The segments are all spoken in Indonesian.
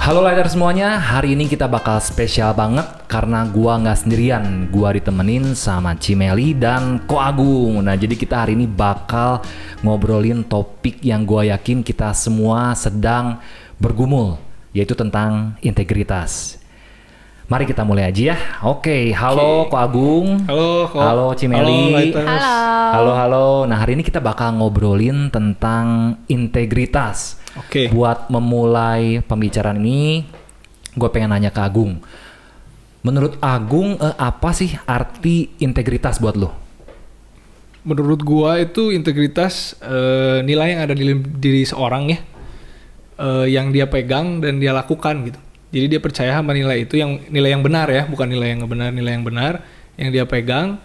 Halo rider semuanya, hari ini kita bakal spesial banget karena gua nggak sendirian, gua ditemenin sama Cimeli dan Ko Agung. Nah, jadi kita hari ini bakal ngobrolin topik yang gua yakin kita semua sedang bergumul, yaitu tentang integritas. Mari kita mulai aja ya. Oke, halo Ko Agung. Halo, Ko. Halo Cimeli. Halo. Nah, hari ini kita bakal ngobrolin tentang integritas. Oke. Buat memulai pembicaraan ini, gue pengen nanya ke Agung. Menurut Agung, apa sih arti integritas buat lo? Menurut gua itu integritas nilai yang ada di diri seorang ya, yang dia pegang dan dia lakukan gitu. Jadi dia percaya sama nilai itu, yang nilai yang benar ya, bukan nilai yang benar, nilai yang benar yang dia pegang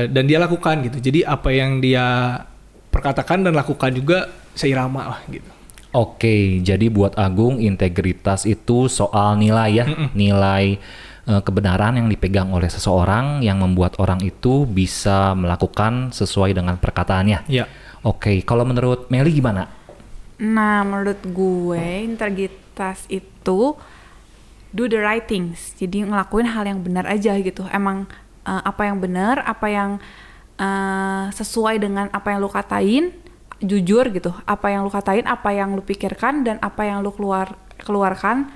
dan dia lakukan gitu. Jadi apa yang dia perkatakan dan lakukan juga seirama lah gitu. Oke, jadi buat Agung integritas itu soal nilai ya, nilai kebenaran yang dipegang oleh seseorang yang membuat orang itu bisa melakukan sesuai dengan perkataannya. Iya. Oke, kalau menurut Meli gimana? Nah, menurut gue integritas itu do the right things. Jadi ngelakuin hal yang benar aja gitu. Emang apa yang benar, apa yang sesuai dengan apa yang lu katain, jujur gitu. Apa yang lu katain, apa yang lu pikirkan, dan apa yang lu keluarkan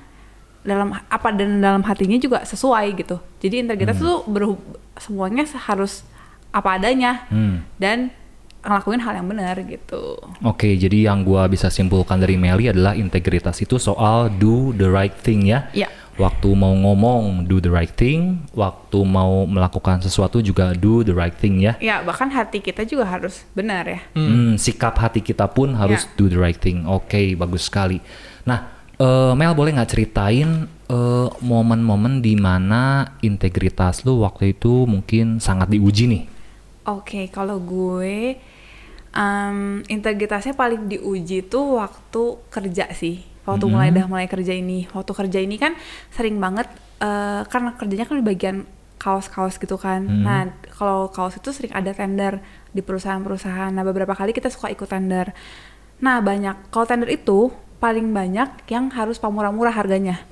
dalam hatinya juga sesuai gitu. Jadi integritas tuh semuanya harus apa adanya dan ngelakuin hal yang benar gitu. Oke, jadi yang gua bisa simpulkan dari Meli adalah integritas itu soal do the right thing ya. Iya. Waktu mau ngomong do the right thing, waktu mau melakukan sesuatu juga do the right thing ya. Ya, bahkan hati kita juga harus benar ya. Sikap hati kita pun harus Ya. do the right thing. Oke, bagus sekali. Nah, Mel boleh nggak ceritain momen-momen di mana integritas lu waktu itu mungkin sangat diuji nih? Oke, kalau gue integritasnya paling diuji tuh waktu kerja sih. Waktu mulai kerja ini. Waktu kerja ini kan sering banget karena kerjanya kan di bagian kaos-kaos gitu kan. Nah, kalau kaos itu sering ada tender di perusahaan-perusahaan. Nah, beberapa kali kita suka ikut tender. Nah, kalau tender itu paling banyak yang harus pamurah-murah harganya.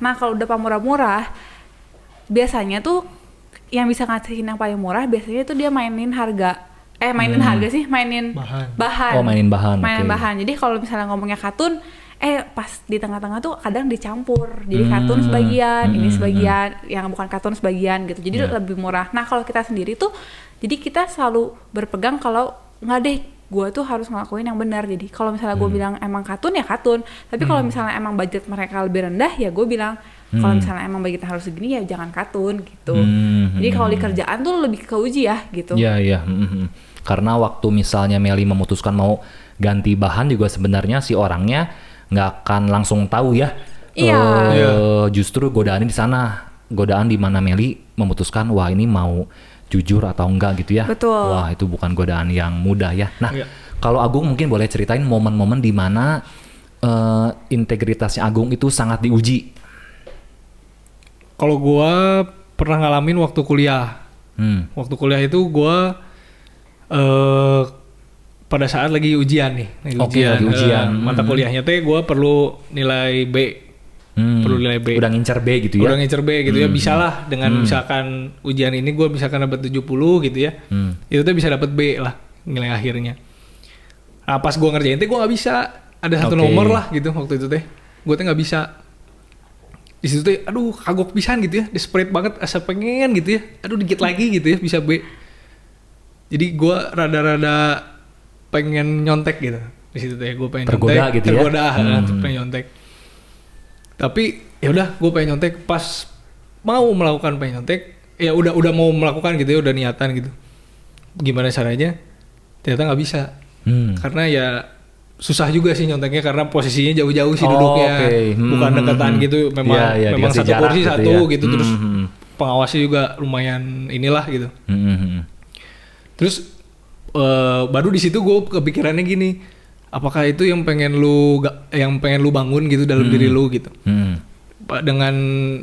Nah, kalau udah pamurah-murah, biasanya tuh yang bisa ngasihin yang paling murah biasanya itu dia mainin harga. Mainin bahan. Oh, mainin bahan. Mainin oke. bahan. Jadi kalau misalnya ngomongnya katun, pas di tengah-tengah tuh kadang dicampur. Jadi katun sebagian, ini sebagian, yang bukan katun sebagian gitu. Jadi lebih murah. Nah, kalau kita sendiri tuh, jadi kita selalu berpegang kalau nggak deh, gue tuh harus ngelakuin yang benar. Jadi kalau misalnya gue bilang emang katun ya katun. Tapi kalau misalnya emang budget mereka lebih rendah ya gue bilang kalau misalnya emang budgetnya harus segini ya jangan katun gitu. Jadi kalau di kerjaan tuh lebih keuji ya gitu. Iya. Karena waktu misalnya Meli memutuskan mau ganti bahan juga sebenarnya si orangnya nggak akan langsung tahu ya. Iya. Justru godaannya di sana. Godaan di mana Meli memutuskan wah ini mau jujur atau enggak gitu ya. Betul. Wah, itu bukan godaan yang mudah ya. Nah, kalau Agung mungkin boleh ceritain momen-momen di mana integritasnya Agung itu sangat diuji. Kalau gua pernah ngalamin waktu kuliah. Waktu kuliah itu gua pada saat lagi ujian nih. Oke, lagi ujian. Mata kuliahnya teh gua perlu nilai B. Perlu nilai B. Udah ngincer B gitu ya. Udah ngincer B gitu ya. Bisa lah dengan misalkan ujian ini gua misalkan dapat 70 gitu ya. Itu tuh bisa dapat B lah nilai akhirnya. Nah, pas gua ngerjain teh gua nggak bisa. Ada satu nomor lah gitu waktu itu teh. Gua teh nggak bisa. Di situ tuh aduh kagok pisan gitu ya, desperate banget, asa pengen gitu ya, aduh dikit lagi gitu ya bisa B. Jadi gue rada-rada pengen nyontek gitu di situ tuh ya, gue pengen tergoda nyontek, gitu tergoda ya. pengen nyontek. Tapi ya udah gue pengen nyontek, pas mau melakukan pengen nyontek ya udah mau melakukan gitu ya, udah niatan gitu, gimana caranya ternyata nggak bisa. Karena ya susah juga sih nyonteknya karena posisinya jauh-jauh sih duduknya, bukan dekatan gitu, memang satu kursi gitu satu ya. Gitu, terus pengawasnya juga lumayan inilah gitu. Terus baru di situ gue kepikirannya gini, apakah itu yang pengen lu bangun gitu dalam diri lu gitu, dengan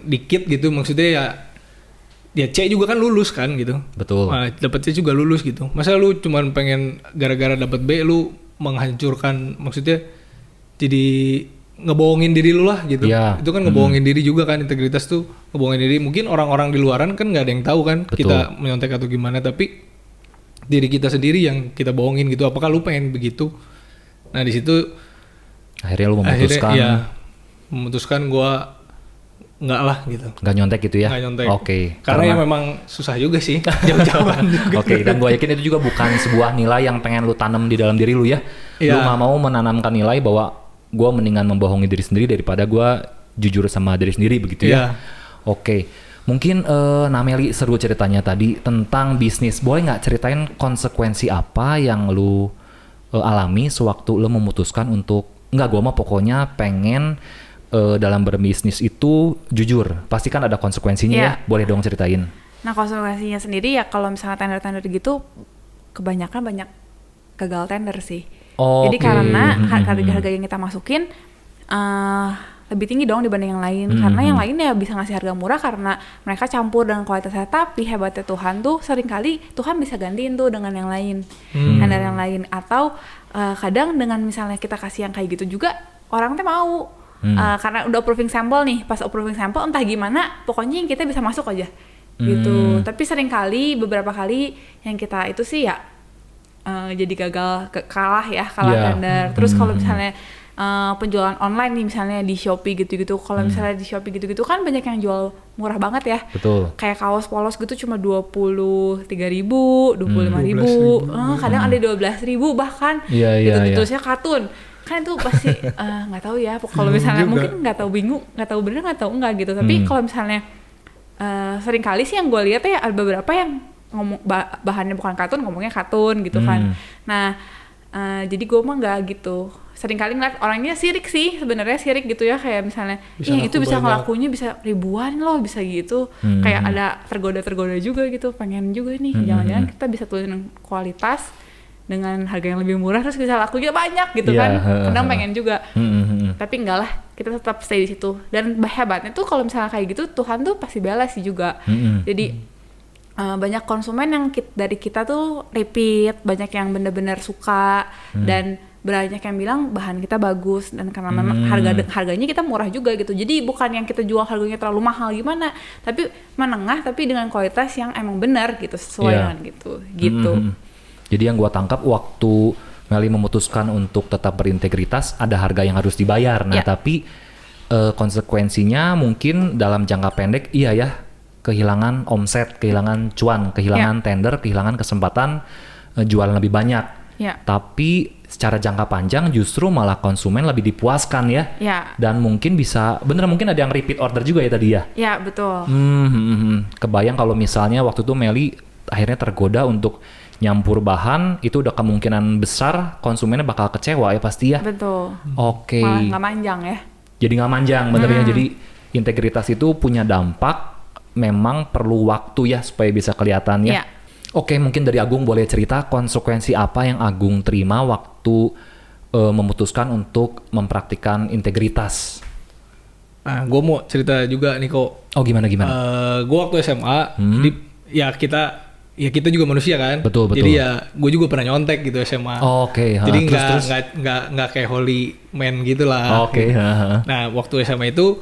dikit gitu maksudnya ya C juga kan lulus kan gitu. Betul. Nah, dapet C juga lulus gitu. Masa lu cuman pengen gara-gara dapet B lu menghancurkan, maksudnya jadi ngebohongin diri lu lah gitu. Iya. Itu kan ngebohongin diri juga kan, integritas tuh ngebohongin diri. Mungkin orang-orang di luaran kan nggak ada yang tahu kan kita menyontek atau gimana, tapi diri kita sendiri yang kita bohongin gitu. Apakah lu pengen begitu? Nah di situ Akhirnya lu memutuskan. Memutuskan gua nggak lah gitu. Nggak nyontek gitu ya? Nggak nyontek. Oke. Karena ya memang susah juga sih jauh-jauhan juga. Oke, dan gue yakin itu juga bukan sebuah nilai yang pengen lu tanam di dalam diri lu ya. Lu nggak mau menanamkan nilai bahwa gue mendingan membohongi diri sendiri daripada gue jujur sama diri sendiri begitu ya. Oke. Mungkin Nameli seru ceritanya tadi tentang bisnis. Boleh nggak ceritain konsekuensi apa yang lu alami sewaktu lu memutuskan untuk nggak, gue mah pokoknya pengen dalam berbisnis itu jujur. Pasti kan ada konsekuensinya ya. Boleh dong ceritain. Nah konsekuensinya sendiri ya kalau misalnya tender-tender gitu kebanyakan banyak gagal tender sih. Jadi karena harga yang kita masukin lebih tinggi dong dibanding yang lain. Karena yang lain ya bisa ngasih harga murah karena mereka campur dengan kualitasnya. Tapi hebatnya Tuhan tuh seringkali Tuhan bisa gantiin tuh dengan yang lain. Tender yang lain. Atau kadang dengan misalnya kita kasih yang kayak gitu juga orang tuh mau. Karena udah approving sampel nih. Pas approving sampel entah gimana pokoknya yang kita bisa masuk aja gitu. Tapi seringkali beberapa kali yang kita itu sih ya jadi gagal kalah tender. Terus kalau misalnya penjualan online nih misalnya di Shopee gitu-gitu, kalau misalnya di Shopee gitu-gitu kan banyak yang jual murah banget ya. Betul. Kayak kaos polos gitu cuma 23.000, 25.000, kadang ada 12.000 bahkan. Gitu terusnya kartun. Kan itu pasti nggak tahu ya. Kalau misalnya mungkin nggak tahu, bingung, nggak tahu bener, nggak tahu enggak gitu. Tapi kalau misalnya sering kali sih yang gue lihat ya ada beberapa yang ngomong bahannya bukan katun, ngomongnya katun gitu kan. Nah jadi gue mah nggak gitu. Sering kali ngeliat orangnya sirik sih sebenarnya, sirik gitu ya, kayak misalnya itu bisa ngelakunya bisa ribuan loh, bisa gitu. Kayak ada tergoda juga gitu, pengen juga nih jangan-jangan kita bisa turunin kualitas dengan harga yang lebih murah terus bisa lakunya banyak gitu kan. Kadang pengen juga. Tapi enggak lah, kita tetap stay di situ. Dan hebatnya tuh kalau misalnya kayak gitu Tuhan tuh pasti balas sih juga. Jadi banyak konsumen yang dari kita tuh repeat, banyak yang benar-benar suka dan banyak yang bilang bahan kita bagus, dan karena memang harganya kita murah juga gitu. Jadi bukan yang kita jual harganya terlalu mahal gimana, tapi menengah tapi dengan kualitas yang emang benar gitu, sesuai dengan gitu. Jadi yang gua tangkap waktu Meli memutuskan untuk tetap berintegritas, ada harga yang harus dibayar. Nah tapi konsekuensinya mungkin dalam jangka pendek kehilangan omset, kehilangan cuan, kehilangan tender, kehilangan kesempatan jualan lebih banyak. Tapi secara jangka panjang justru malah konsumen lebih dipuaskan ya. Dan mungkin bisa, mungkin ada yang repeat order juga ya tadi ya? Ya, betul. Kebayang kalau misalnya waktu itu Meli akhirnya tergoda untuk nyampur bahan, itu udah kemungkinan besar konsumennya bakal kecewa ya pasti ya? Betul. Oke. Malah nggak manjang ya? Jadi nggak manjang benernya. Jadi integritas itu punya dampak, memang perlu waktu ya supaya bisa kelihatan ya. Oke, mungkin dari Agung boleh cerita konsekuensi apa yang Agung terima waktu memutuskan untuk mempraktikkan integritas. Nah, gue mau cerita juga nih kok. Oh gimana? Gue waktu SMA, kita juga manusia kan. Betul. Jadi ya gue juga pernah nyontek gitu SMA. Jadi nggak kayak holy man gitu lah. Nah waktu SMA itu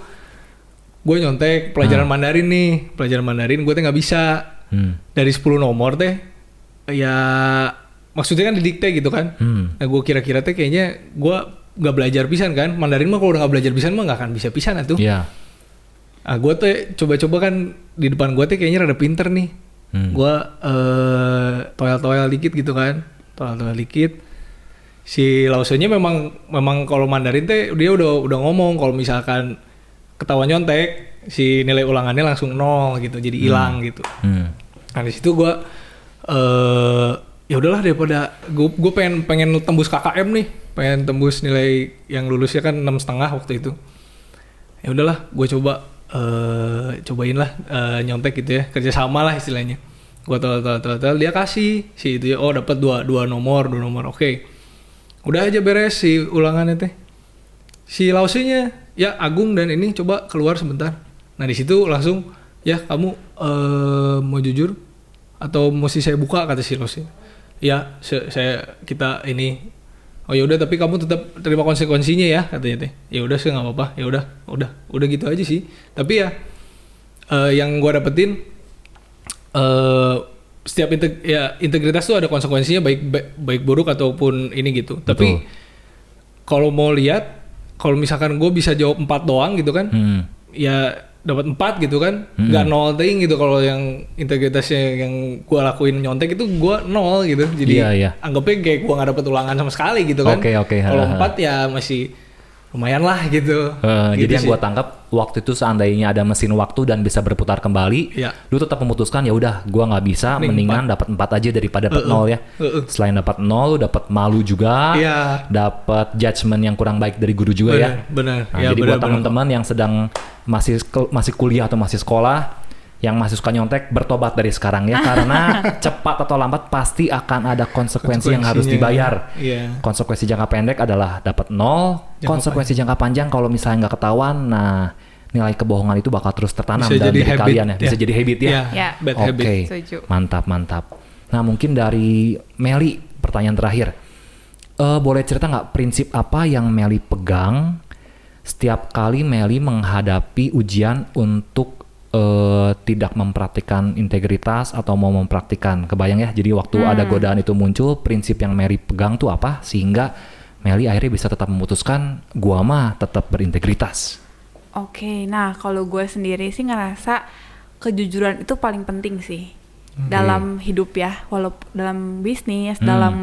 gue nyontek pelajaran Mandarin nih. Pelajaran Mandarin gue tuh nggak bisa. Dari 10 nomor teh ya maksudnya kan didikte gitu kan. Nah gue kira-kira teh kayaknya gue nggak belajar pisan kan. Mandarin mah kalau udah nggak belajar pisan mah nggak akan bisa pisan tuh. Nah gue teh coba-coba kan di depan gue teh kayaknya rada pinter nih. Gue toel-toel dikit gitu kan. Toel-toel dikit. Si lausenya memang kalau Mandarin teh dia udah ngomong kalau misalkan ketahuan nyontek si nilai ulangannya langsung 0 gitu, jadi hilang gitu. Nah di situ gue ya udahlah daripada gue pengen tembus KKM nih, pengen tembus nilai yang lulusnya kan 6,5 waktu itu. Ya udahlah gue cobain lah nyontek gitu ya, kerjasama lah istilahnya. Gue total dia kasih si itu ya, dapat dua nomor oke. Udah aja beres si ulangannya teh. Si lausenya ya Agung dan ini coba keluar sebentar. Nah di situ langsung ya kamu mau jujur atau mesti saya buka, kata si lausnya. Ya kita ini oh ya udah tapi kamu tetap terima konsekuensinya ya katanya teh. Ya udah sih nggak apa-apa, ya udah gitu aja sih. Tapi ya yang gua dapetin setiap integritas tuh ada konsekuensinya baik buruk ataupun ini gitu. Betul. Tapi kalau mau lihat, kalau misalkan gue bisa jawab 4 doang gitu kan, ya dapat 4 gitu kan, nggak 0 ting gitu. Kalau yang integritasnya yang gue lakuin nyontek itu gue 0 gitu. Jadi anggapnya kayak gue nggak dapet ulangan sama sekali gitu kan. Kalau 4 ya masih lumayan lah gitu. Gitu jadi yang gue tangkap waktu itu seandainya ada mesin waktu dan bisa berputar kembali, lu tetap memutuskan ya udah gue nggak bisa, mendingan dapat 4 aja daripada dapat 0 ya. Selain dapat 0, lu dapat malu juga, dapat judgement yang kurang baik dari guru juga ya. Benar. Nah, jadi buat teman-teman yang sedang masih kuliah atau masih sekolah, yang masih suka nyontek, bertobat dari sekarang ya, karena cepat atau lambat pasti akan ada konsekuensi yang harus dibayar. Konsekuensi jangka pendek adalah dapat 0, konsekuensi jangka panjang kalau misalnya nggak ketahuan, nah nilai kebohongan itu bakal terus tertanam dalam diri kalian ya, bisa jadi habit ya. Bad habit. Oke, mantap. Nah mungkin dari Meli, pertanyaan terakhir, boleh cerita nggak prinsip apa yang Meli pegang setiap kali Meli menghadapi ujian untuk tidak mempraktikkan integritas atau mau mempraktikkan, kebayang ya, jadi waktu ada godaan itu muncul, prinsip yang Meli pegang tuh apa sehingga Meli akhirnya bisa tetap memutuskan gua mah tetap berintegritas. Oke, nah kalau gue sendiri sih ngerasa kejujuran itu paling penting sih dalam hidup ya, walaupun dalam bisnis, dalam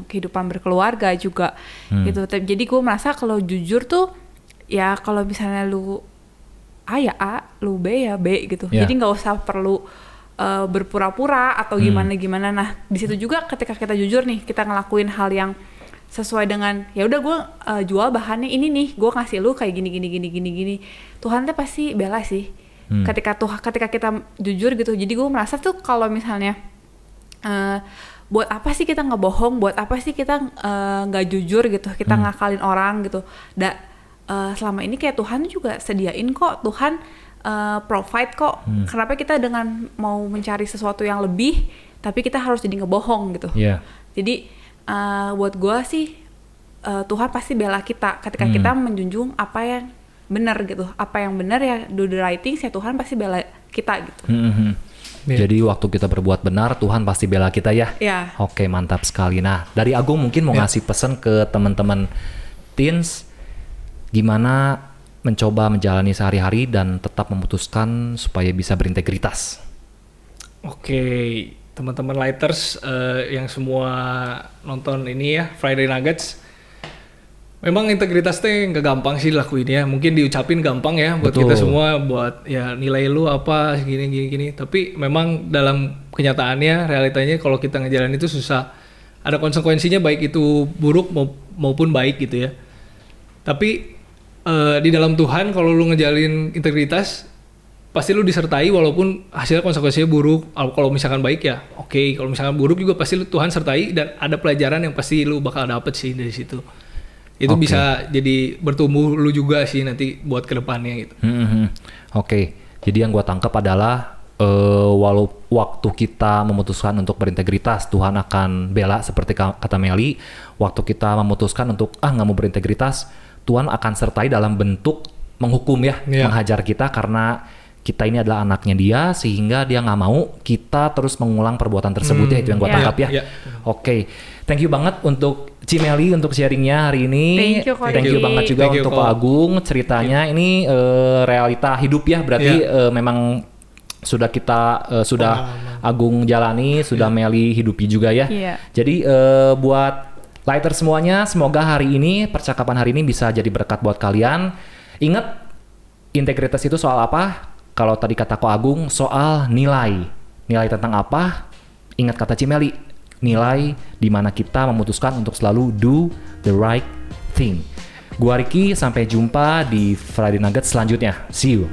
kehidupan berkeluarga juga gitu. Jadi gue merasa kalau jujur tuh ya kalau misalnya lu A ya A, lu B ya B gitu. Jadi nggak usah perlu berpura-pura atau gimana. Nah di situ juga ketika kita jujur nih, kita ngelakuin hal yang sesuai dengan ya udah gue jual bahannya ini nih, gue ngasih lu kayak gini. Tuhan tuh pasti bela sih. Ketika kita jujur gitu. Jadi gue merasa tuh kalau misalnya buat apa sih kita ngebohong, buat apa sih kita nggak jujur gitu, kita ngakalin orang gitu. Selama ini kayak Tuhan juga sediain kok, Tuhan provide kok. Kenapa kita dengan mau mencari sesuatu yang lebih, tapi kita harus jadi ngebohong gitu. Jadi buat gue sih Tuhan pasti bela kita ketika kita menjunjung apa yang benar gitu. Apa yang benar ya, do the right things ya, Tuhan pasti bela kita gitu. Jadi waktu kita berbuat benar, Tuhan pasti bela kita ya. Oke, mantap sekali. Nah dari Agung mungkin mau ngasih pesan ke teman-teman teens, gimana mencoba menjalani sehari-hari dan tetap memutuskan supaya bisa berintegritas. Oke, teman-teman lighters yang semua nonton ini ya, Friday Nuggets, memang integritas teh nggak gampang sih lakuin ya. Mungkin diucapin gampang ya buat kita semua, buat ya nilai lu apa gini. Tapi memang dalam kenyataannya, realitanya kalau kita ngejalanin itu susah. Ada konsekuensinya baik itu buruk maupun baik gitu ya. Tapi di dalam Tuhan kalau lu ngejalin integritas pasti lu disertai walaupun hasilnya konsekuensinya buruk. Kalau misalkan baik ya oke, kalau misalkan buruk juga pasti lu Tuhan sertai dan ada pelajaran yang pasti lu bakal dapet sih dari situ. Itu bisa jadi bertumbuh lu juga sih nanti buat kedepannya gitu. Oke, jadi yang gua tangkap adalah walau waktu kita memutuskan untuk berintegritas, Tuhan akan bela seperti kata Meli. Waktu kita memutuskan untuk nggak mau berintegritas, Tuhan akan sertai dalam bentuk menghukum ya, menghajar kita karena kita ini adalah anaknya dia, sehingga dia nggak mau kita terus mengulang perbuatan tersebut ya, itu yang gue tangkap ya. Oke, thank you banget untuk Cimeli untuk sharingnya hari ini. Thank you banget juga untuk Ko Agung ceritanya. Ini realita hidup ya, berarti memang sudah Agung jalani, sudah Meli hidupi juga ya. Jadi buat lighter semuanya, semoga hari ini, percakapan hari ini bisa jadi berkat buat kalian. Ingat, integritas itu soal apa? Kalau tadi kata Ko Agung, soal nilai. Nilai tentang apa? Ingat kata Cimeli, nilai di mana kita memutuskan untuk selalu do the right thing. Gua Ricky, sampai jumpa di Friday Nuggets selanjutnya. See you.